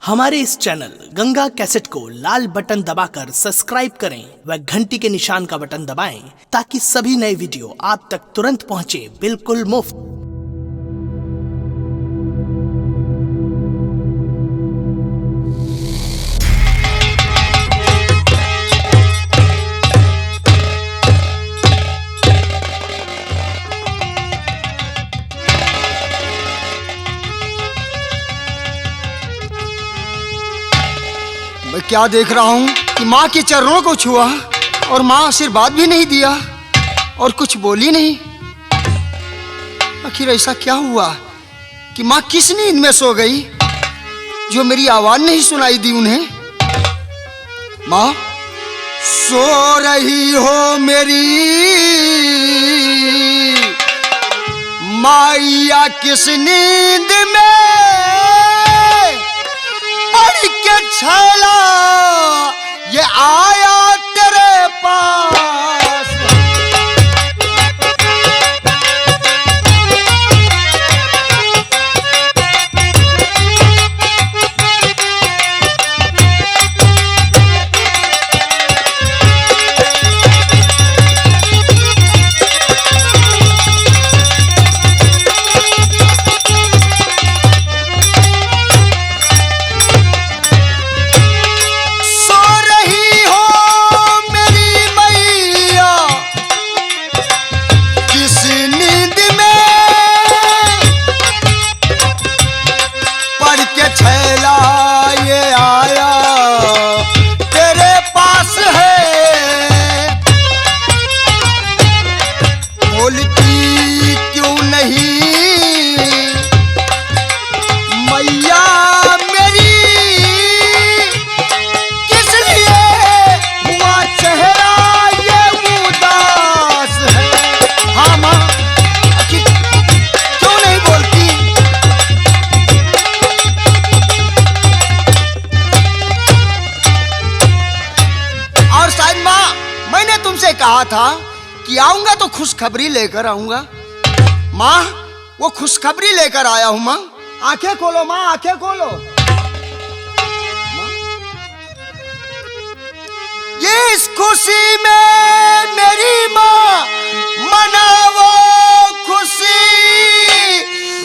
हमारे इस channel Ganga cassette को लाल बटन दबाकर सब्सक्राइब करें व घंटी के निशान का बटन दबाएं ताकि सभी नए वीडियो आप तक तुरंत पहुंचे बिल्कुल मुफ्त। मैं क्या देख रहा हूँ कि माँ के चरणों को छुआ और माँ आशीर्वाद भी नहीं दिया और कुछ बोली नहीं। आखिर ऐसा क्या हुआ कि माँ किस नींद में सो गई जो मेरी आवाज नहीं सुनाई दी उन्हें। माँ सो रही हो मेरी माया किस नींद में पढ़ के छला ये आया तेरे पास। कहा था कि आऊंगा तो खुशखबरी लेकर आऊंगा। माँ वो खुशखबरी लेकर आया हूं। माँ आंखें खोलो, माँ आंखें खोलो। ये इस खुशी में मेरी माँ मनाओ खुशी,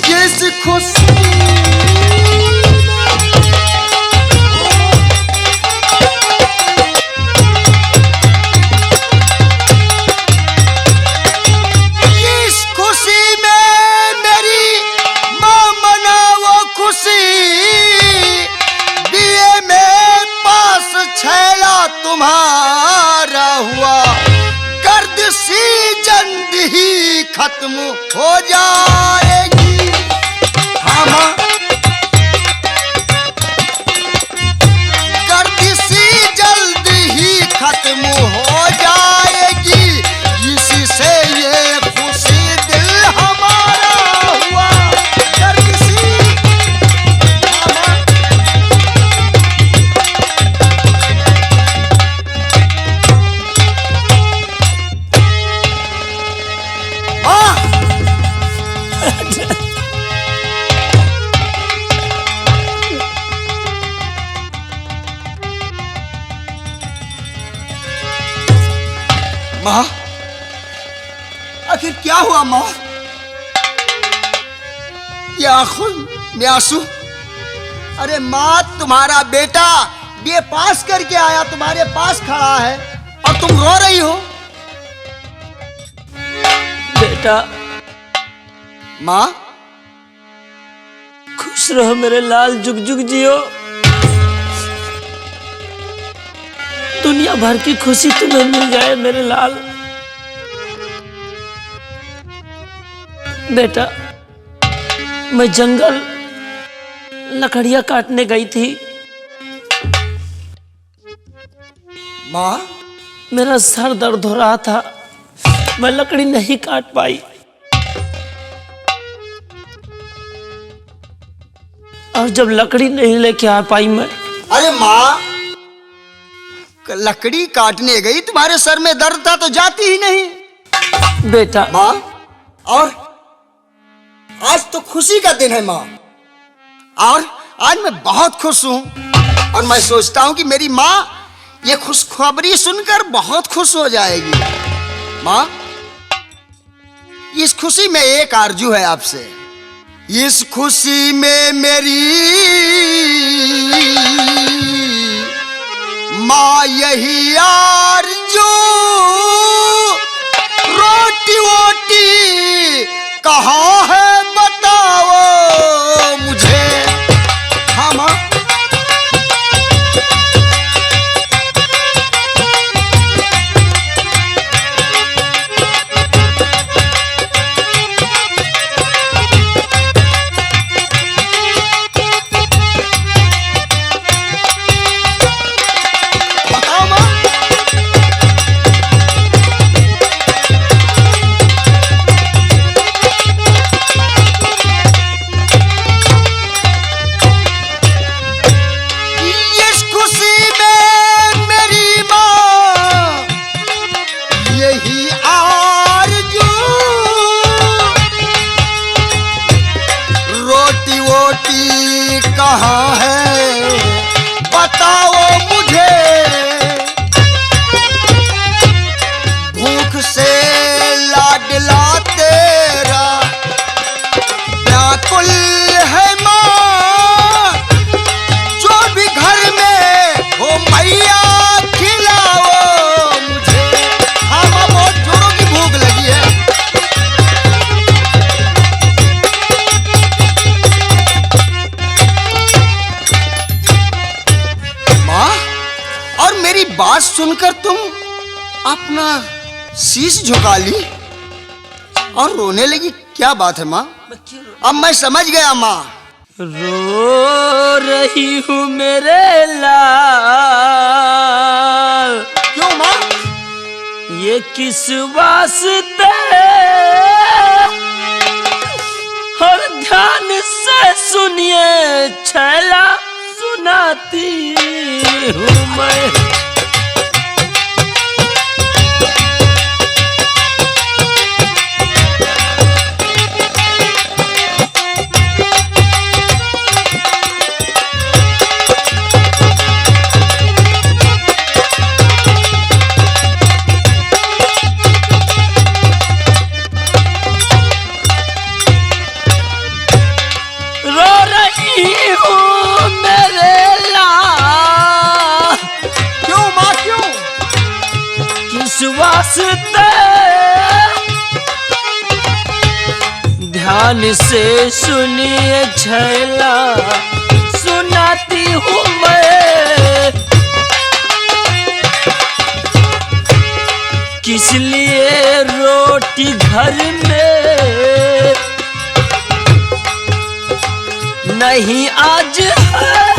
किस खुशी तुम्हारा हुआ गर्दिशी जल्द ही खत्म हो जाएगी। हाँ माँ गर्दिशी जल्द ही खत्म हो जाएगी, इसी से ये खुशी दिल हमारा हुआ गर्दिशी। माँ आखिर क्या हुआ माँ? ये आंखों में आंसू। अरे माँ तुम्हारा बेटा बीए पास करके आया, तुम्हारे पास खड़ा है और तुम रो रही हो। बेटा माँ खुश रहो मेरे लाल, जुग जुग जियो। दुनिया भर की खुशी तुम्हें मिल जाए मेरे लाल। बेटा मैं जंगल लकड़ियां काटने गई थी। माँ मेरा सर दर्द हो रहा था, मैं लकड़ी नहीं काट पाई और जब लकड़ी नहीं लेके आ पाई मैं। अरे माँ लकड़ी काटने गई, तुम्हारे सर में दर्द था तो जाती ही नहीं। बेटा माँ और आज तो खुशी का दिन है माँ, और आज मैं बहुत खुश हूं और मैं सोचता हूं कि मेरी माँ ये खुशखबरी सुनकर बहुत खुश हो जाएगी। माँ, इस खुशी में एक आरजू है आपसे। इस खुशी में मेरी माँ यही आरजू, रोटी वोटी कहाँ है बताओ मुझे। हाँ माँ, कहाँ है बताओ मुझे। भूख से लाडला तेरा व्याकुल है माँ, जो भी घर में हो मैया खिलाओ मुझे। हाँ माँ, बहुत जोरों की भूख लगी है। और मेरी बात सुनकर तुम अपना शीश झुका ली और रोने लगी, क्या बात है माँ? अब मैं समझ गया माँ। रो रही हूँ मेरे लाल। क्यों माँ? ये किस वास्ते? और ध्यान से सुनिए छैला, सुनाती हूँ मैं। रो रही हूँ मेरे लाल। क्यों माँ, क्यों? किस वास्ते? ध्यान से सुनिए छैला, सुनाती हूँ मैं। किस लिए रोटी घर में नहीं आज है?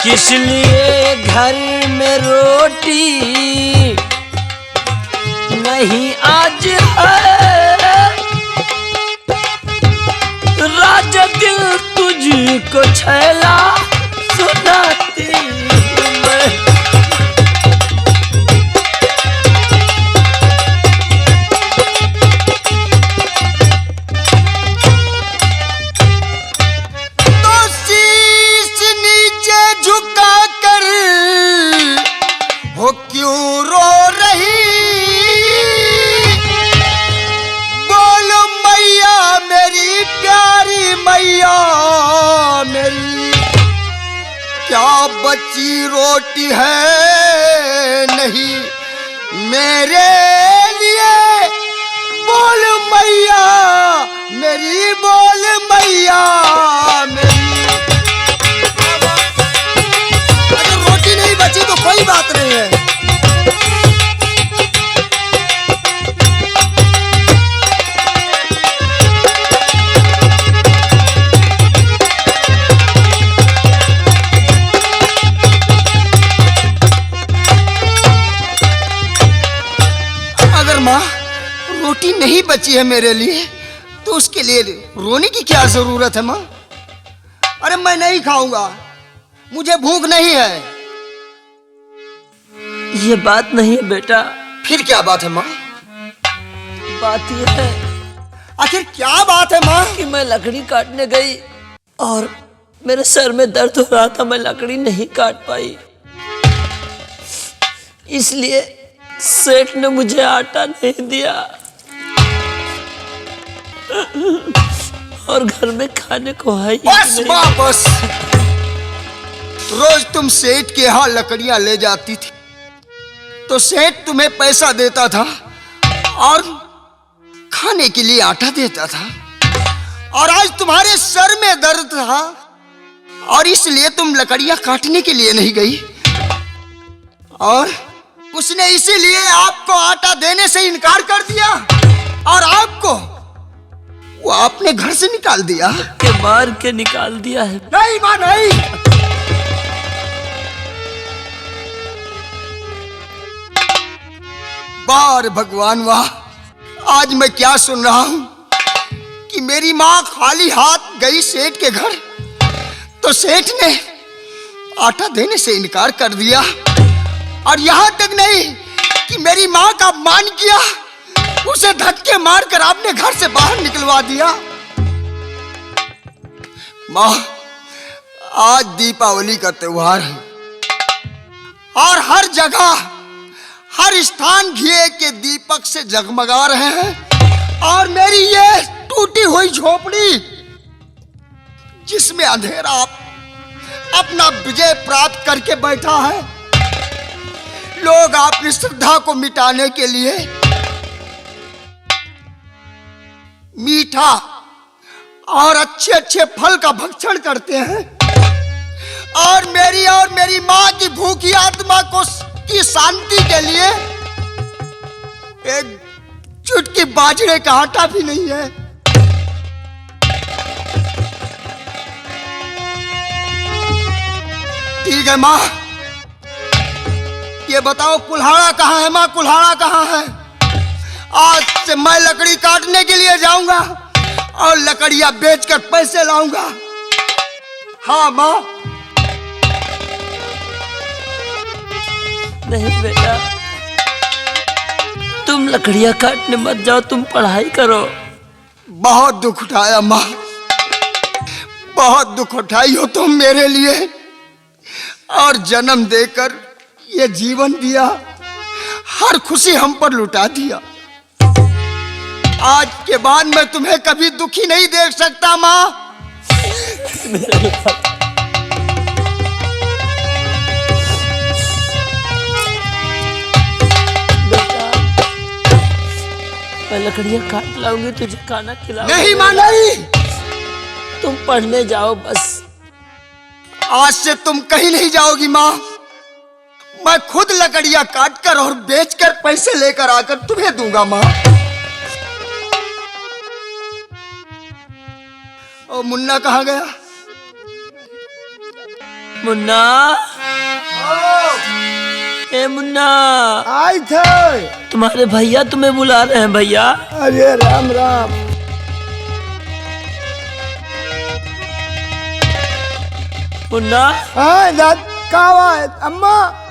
किस लिए घर में रोटी नहीं आज है? राजा दिल तुझको छैला, सुनाती हूँ मैं। हो क्यों रो रही? बोलो मैया मेरी प्यारी मैया मेरी, क्या बची रोटी है नहीं मेरे लिए? बोल मैया मेरी, बोल मैया मेरी। अगर रोटी नहीं बची तो कोई बात नहीं है। अगर माँ रोटी नहीं बची है मेरे लिए तो उसके लिए रोने की क्या जरूरत है माँ? अरे मैं नहीं खाऊंगा, मुझे भूख नहीं है। ये बात नहीं है बेटा। फिर क्या बात है माँ? बात ये है, आखिर क्या बात है माँ? कि मैं लकड़ी काटने गई और मेरे सर में दर्द हो रहा था, मैं लकड़ी नहीं काट पाई, इसलिए सेठ ने मुझे आटा नहीं दिया और घर में खाने को है ही बस नहीं। माँ बस। रोज तुम सेठ के यहाँ लकड़ियां ले जाती थी तो सेठ तुम्हें पैसा देता था और खाने के लिए आटा देता था, और आज तुम्हारे सर में दर्द था और इसलिए तुम लकड़ियां काटने के लिए नहीं गई, और उसने इसीलिए आपको आटा देने से इनकार कर दिया और आपको वो अपने घर से निकाल दिया। के मार के निकाल दिया है। नहीं मां नहीं, बार भगवान वाह, आज मैं क्या सुन रहा हूं कि मेरी मां खाली हाथ गई सेठ के घर तो सेठ ने आटा देने से इनकार कर दिया, और यहां तक नहीं कि मेरी मां का अपमान किया, उसे धक्के मारकर आपने घर से बाहर निकलवा दिया। मां, आज दीपावली का त्योहार है और हर जगह हर स्थान घिए के दीपक से जगमगा रहे हैं, और मेरी ये टूटी हुई झोपड़ी जिसमें अंधेरा अपना विजय प्राप्त करके बैठा है, लोग अपनी श्रद्धा को मिटाने के लिए मीठा और अच्छे अच्छे फल का भक्षण करते हैं, और मेरी मां की भूखी आत्मा को की शांति के लिए एक चुटकी बाजरे का आटा भी नहीं है। ठीक है मां, ये बताओ कुल्हाड़ा कहाँ है? मां कुल्हाड़ा कहाँ है? आज से मैं लकड़ी काटने के लिए जाऊंगा और लकड़ियां बेचकर पैसे लाऊंगा। हाँ मां। नहीं बेटा, तुम लकड़ियां काटने मत जाओ, तुम पढ़ाई करो। बहुत दुख उठाया माँ, बहुत दुख उठाई हो तुम मेरे लिए, और जन्म देकर ये जीवन दिया, हर खुशी हम पर लुटा दिया। आज के बाद मैं तुम्हें कभी दुखी नहीं देख सकता माँ। मैं लकड़ियां काट लाऊंगी, तुझे खाना खिलाऊंगी। नहीं माँ नहीं, तुम पढ़ने जाओ बस। आज से तुम कहीं नहीं जाओगी माँ, मैं खुद लकड़ियां काटकर और बेचकर पैसे लेकर आकर तुम्हें दूंगा माँ। ओ मुन्ना कहाँ गया? मुन्ना, ए मुन्ना, आई थे। तुम्हारे भैया तुम्हें बुला रहे हैं भैया। अरे राम राम। मुन्ना, हाँ दादा है अम्मा।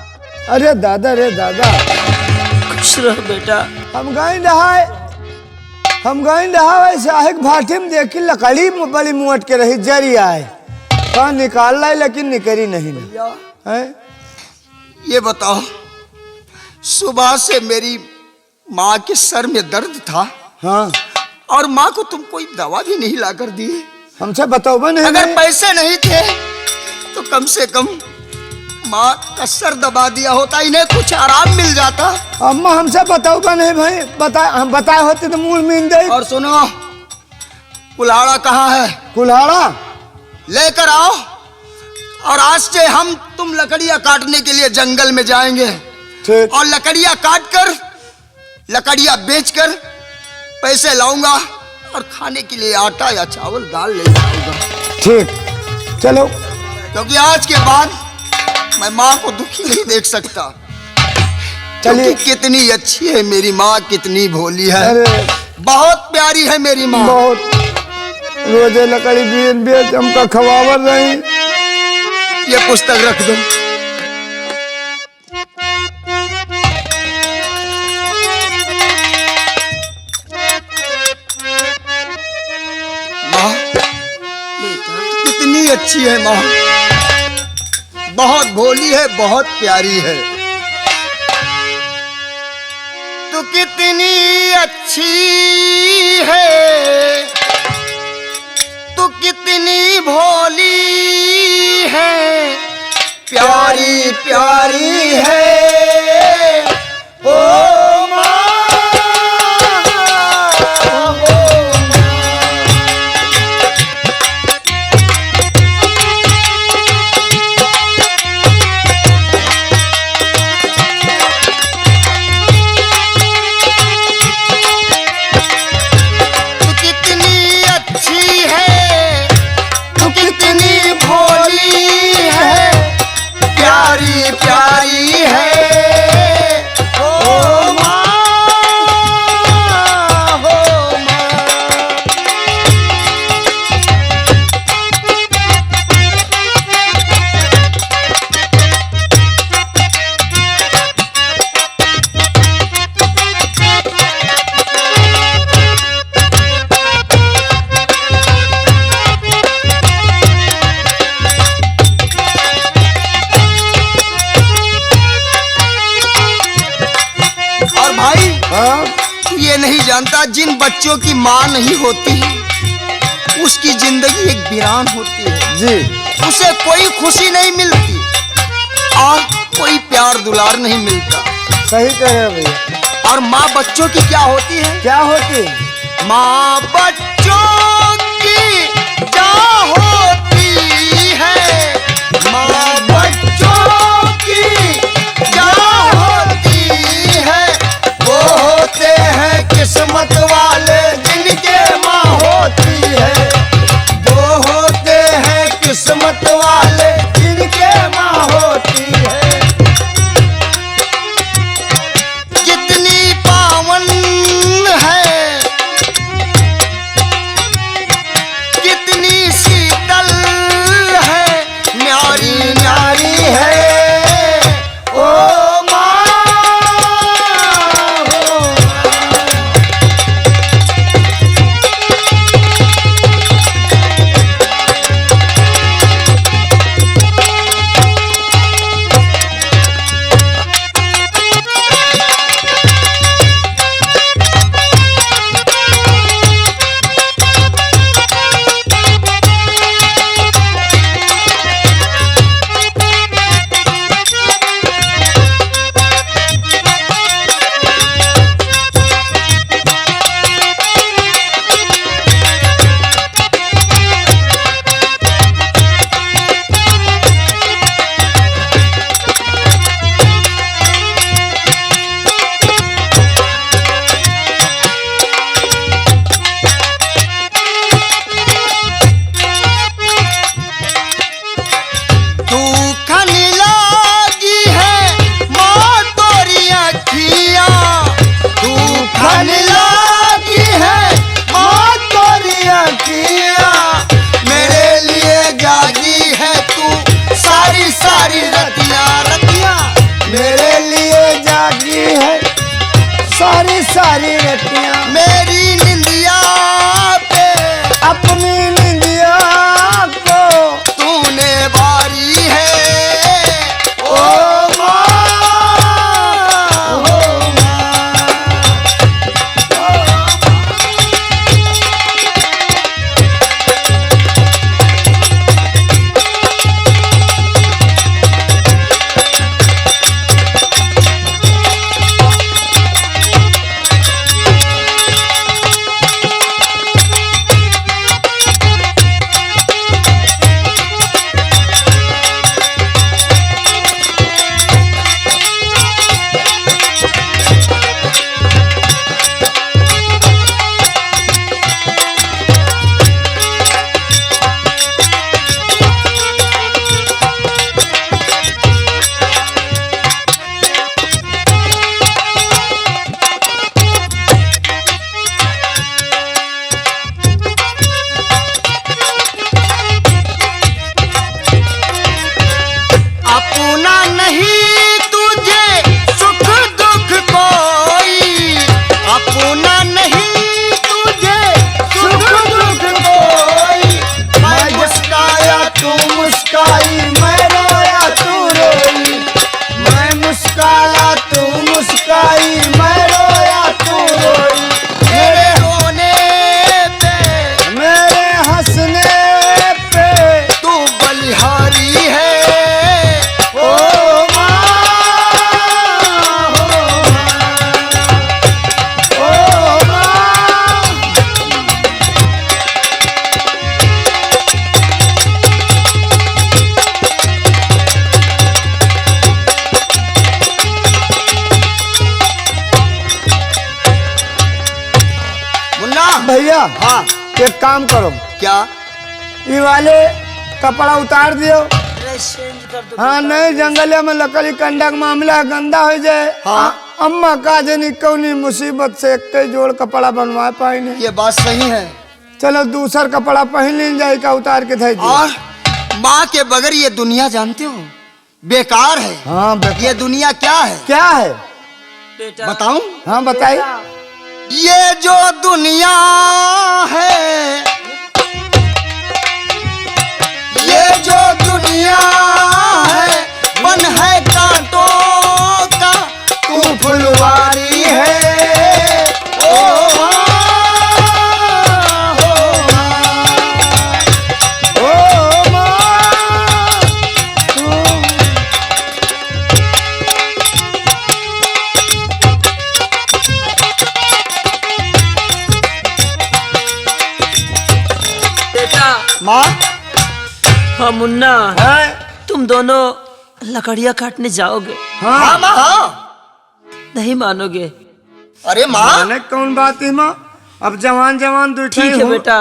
अरे दादा रे दादा, खुश रहो बेटा। हम गए साहिक भाटी में देखी लकड़ी बड़ी मुहट के रही जरी आए, कहाँ निकाल लाई लेकिन निकली नहीं है। ये बताओ, सुबह से मेरी माँ के सर में दर्द था, हाँ, और माँ को तुम कोई दवा भी नहीं ला कर दी। हमसे बताओ नहीं। अगर पैसे नहीं थे तो कम से कम माँ का सर दबा दिया होता, इन्हें कुछ आराम मिल जाता। अम्मा हमसे बताओ नहीं भाई, हम बताए होते तो मुंह में दे। और सुनो, कुल्हाड़ा कहाँ है? कुल्हाड़ा लेकर आओ, और आज से हम तुम लकड़ियां काटने के लिए जंगल में जाएंगे, ठीक। और लकड़ियां काटकर लकड़ियां बेचकर पैसे लाऊंगा, और खाने के लिए आटा या चावल दाल ले आऊंगा। ठीक, चलो। क्योंकि आज के बाद मैं माँ को दुखी नहीं देख सकता। चलिए। कितनी अच्छी है मेरी माँ, कितनी भोली है, अरे बहुत प्यारी है मेरी माँ। बहुत रोजे लकड़ी बेच हमका खवावर रही। ये पुस्तक रख दो। अच्छी है माँ, बहुत भोली है, बहुत प्यारी है। तू कितनी अच्छी है, तू कितनी भोली है, प्यारी प्यारी है ओ जानता, जिन बच्चों की माँ नहीं होती उसकी जिंदगी एक वीरान होती है जी। उसे कोई खुशी नहीं मिलती और कोई प्यार दुलार नहीं मिलता। सही कह रहे हो भैया। और माँ बच्चों की क्या होती है? क्या होती है? माँ बच्चों की क्या होती है, माँ बच्चों की क्या होती है, वो होते हैं किस्मत वाले जिनके माँ होती है, वो होते हैं किस्मत वाले जिनके माँ होती है। कितनी पावन है, कितनी शीतल है, न्यारी न्यारी है ओ सारी रतियां मेरी निंदिया पे अपनी निंदिया को तूने बारी है ओ माँ, ओ माँ। भैया हाँ एक काम करो, क्या? ये वाले कपड़ा उतार दियो। हाँ नहीं, जंगल में लकड़ी कंडा का मामला गंदा हो जाए। हाँ। अम्मा का जनी कौनी मुसीबत से एक जोड़ कपड़ा बनवा पाई नहीं। ये बात सही है। चलो दूसर कपड़ा पहन ली जाए का उतार के थे। और माँ के बगैर ये दुनिया जानते हो बेकार है। हाँ ये दुनिया क्या है? क्या है बताऊं? हाँ बताइए। ये जो दुनिया है, ये जो दुनिया है, मन है कांटों का, तू फुलवारी है। ओ माँ। हाँ मुन्ना, हाँ तुम दोनों लकड़ियाँ काटने जाओगे? हाँ माँ हाँ। नहीं मानोगे? अरे माँ, माने कौन बात है माँ, अब जवान जवान दूठे ठीक है बेटा,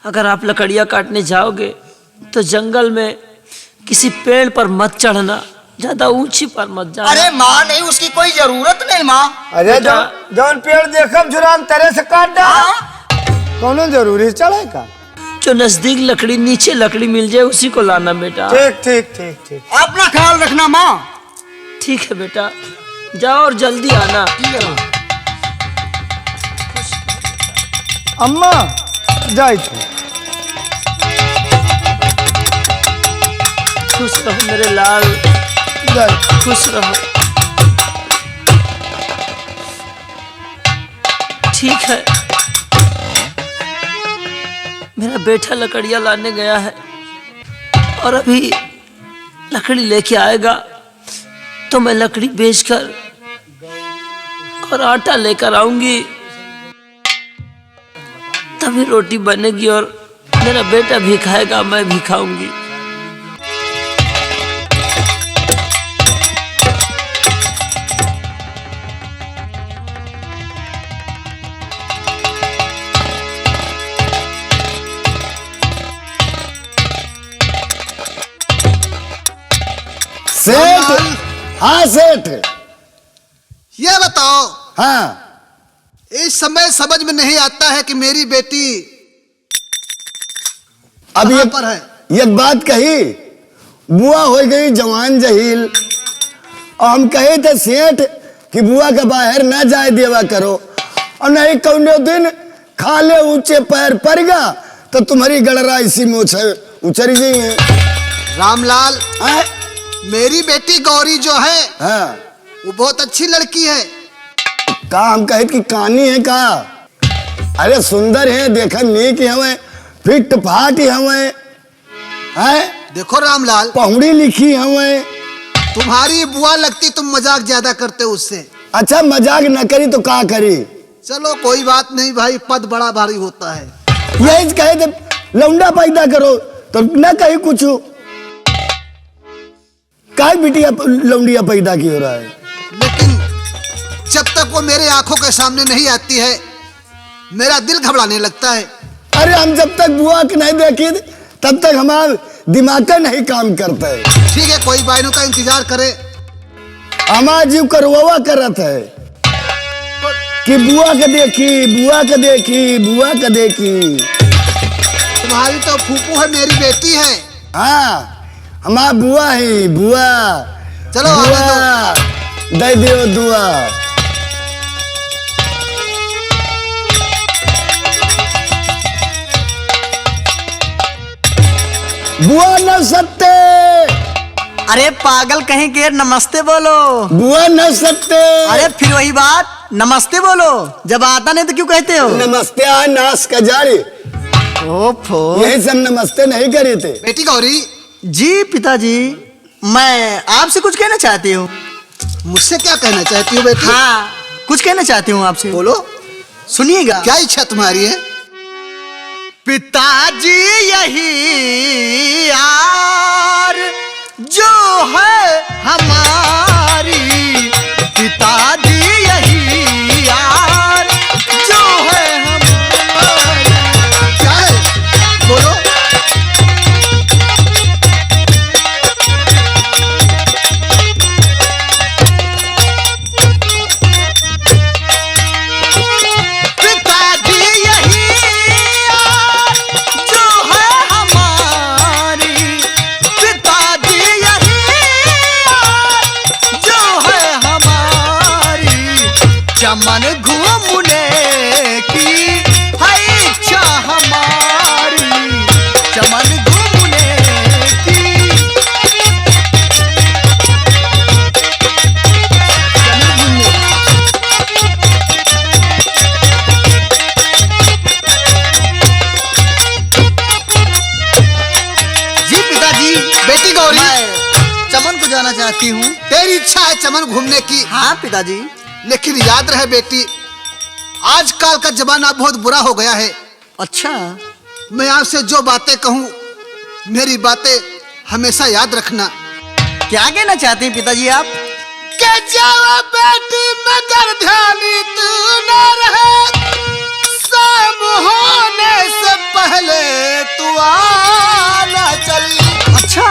अगर आप लकड़ियाँ काटने जाओगे तो जंगल में किसी पेड़ पर मत चढ़ना, ज्यादा ऊंची पर मत जाना। अरे माँ नहीं, उसकी कोई जरूरत नहीं माँ। अरे जौन पेड़ देखम झुरान तरह से काट डा। कौनो जरूरी चढ़े का? जो नजदीक लकड़ी, नीचे लकड़ी मिल जाए उसी को लाना बेटा। ठीक ठीक ठीक ठीक। अपना ख्याल रखना माँ। ठीक है बेटा, जाओ और जल्दी आना। अम्मा जाए थे। खुश रहो मेरे लाल, जाए। खुश रहो। ठीक है, मेरा बेटा लकड़ियाँ लाने गया है और अभी लकड़ी लेके आएगा तो मैं लकड़ी बेचकर और आटा लेकर आऊंगी, तभी रोटी बनेगी और मेरा बेटा भी खाएगा, मैं भी खाऊंगी। सेठ। हाँ सेठ। ये बताओ, हाँ इस समय समझ में नहीं आता है कि मेरी बेटी अब कहाँ पर है? ये बात कही, बुआ हो गई जवान जहील, और हम कहे थे सेठ कि बुआ का बाहर ना जाए देवा करो, और नहीं कौनो दिन खाले ऊंचे पैर पड़ेगा तो तुम्हारी गड़रा इसी मोछ उचर गई है। रामलाल, हाँ? मेरी बेटी गौरी जो है हाँ। वो बहुत अच्छी लड़की है। का हम कहे कि कानी है का? अरे सुंदर है, देखा नीक हमें, फिट फाट हमें, हैं? देखो रामलाल, पहुड़ी लिखी हमें। तुम्हारी बुआ लगती, तुम मजाक ज्यादा करते हो उससे। अच्छा मजाक न करी तो का करी? चलो कोई बात नहीं भाई, पद बड़ा भारी होता है। यही कहे थे लौंडा पैदा करो तो न कही कुछ, काय बिटिया लौंडिया पैदा की हो रहा है। लेकिन जब तक वो मेरे आंखों के सामने नहीं आती है मेरा दिल घबराने लगता है। अरे हम जब तक बुआ के नहीं देखी तब तक हमारा दिमाग का नहीं काम करता है। ठीक है, कोई बाइनों का इंतजार करे। हमारा जीव करवा करत है कि बुआ का देखी, बुआ का देखी, बुआ का देखी। तुम्हारी तो फूफू है, मेरी बेटी है। हाँ हमारा बुआ है, बुआ। चलो आने बुआ दे दियो दुआ। बुआ न सकते। अरे पागल कहीं के, नमस्ते बोलो। बुआ न सकते। अरे फिर वही बात, नमस्ते बोलो, जब आता नहीं तो क्यों कहते हो? नमस्ते आ नाश का जारी। ओफो, यही सब नमस्ते नहीं करे थे। बेटी गौरी, जी पिताजी, मैं आपसे कुछ कहना चाहती हूँ। मुझसे क्या कहना चाहती हो बेटी? हाँ, कुछ कहना चाहती हूँ आपसे। बोलो, सुनिएगा। क्या इच्छा तुम्हारी है? पिताजी यही यार जो है हमारी, पिताजी यही यार जो है हमारी। चमन घूमने की है इच्छा हमारी, चमन घूमने की। जी पिताजी, बेटी गौरी, चमन को जाना चाहती हूँ। तेरी इच्छा है चमन घूमने की, हाँ पिताजी। लेकिन याद रहे बेटी, आजकल का जमाना बहुत बुरा हो गया है। अच्छा, मैं आपसे जो बातें कहूँ, मेरी बातें हमेशा याद रखना। क्या कहना चाहते हैं पिताजी आप? के जावा बेटी मगर ध्यानी तू न रहे, शाम होने से पहले तू आना चली। अच्छा,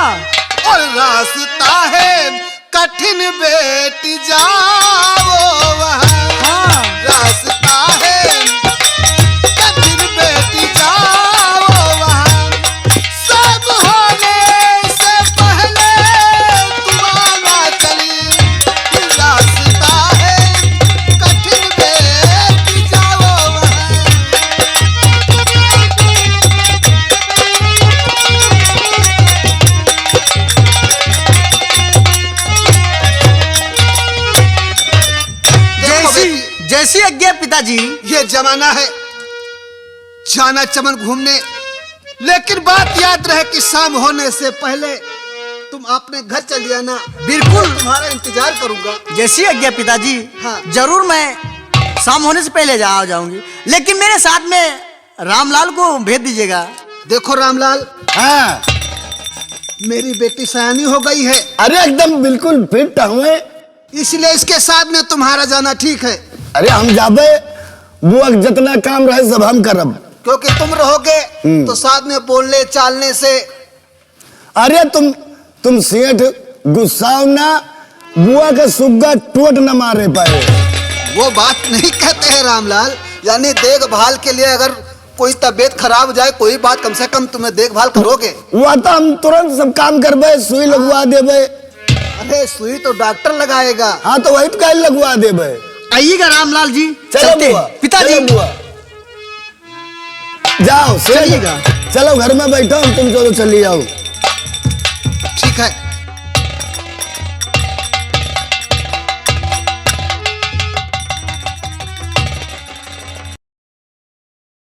और रास्ता है कठिन बेटी जाओ वहाँ, हाँ। रास्ता है कठिन बेटी जाओ वहाँ, सब होने से पहले तू आना चली। रास्ता है कठिन बेटी जाओ वहाँ। देखो बेटी, जैसी आज्ञा पिताजी। ये जमाना है जाना चमन घूमने, लेकिन बात याद रहे कि शाम होने से पहले तुम अपने घर चल जाना। बिल्कुल, तुम्हारा इंतजार करूंगा। जैसी आज्ञा पिताजी। हाँ। जरूर मैं शाम होने से पहले जाऊंगी, लेकिन मेरे साथ में रामलाल को भेज दीजिएगा। देखो रामलाल, हाँ, मेरी बेटी सयानी हो गई है, अरे एकदम बिल्कुल फिट हुए। इसलिए इसके साथ में तुम्हारा जाना ठीक है, अरे हम जाबे, बुआ के जितना काम रहे सब हम करब। क्योंकि तुम रहोगे तो साथ में बोलने चालने से। अरे तुम सेठ गुस्साओ ना, बुआ का सुग्गा टूट न मारे पाए। वो बात नहीं कहते हैं रामलाल, यानी देखभाल के लिए अगर कोई तबीयत खराब हो जाए, कोई बात, कम से कम तुम्हें देखभाल करोगे। वो तो हम तुरंत सब काम करबे, सुई लगवा देबे। अरे सुई तो डॉक्टर लगाएगा। हाँ तो वही तो लगवा देबे। आइएगा रामलाल जी। चलो चलते बुआ, हैं। पिताजी, चलो बुआ, जाओ चलिएगा। चलो घर में बैठो, तुम चलो चली जाओ। ठीक है।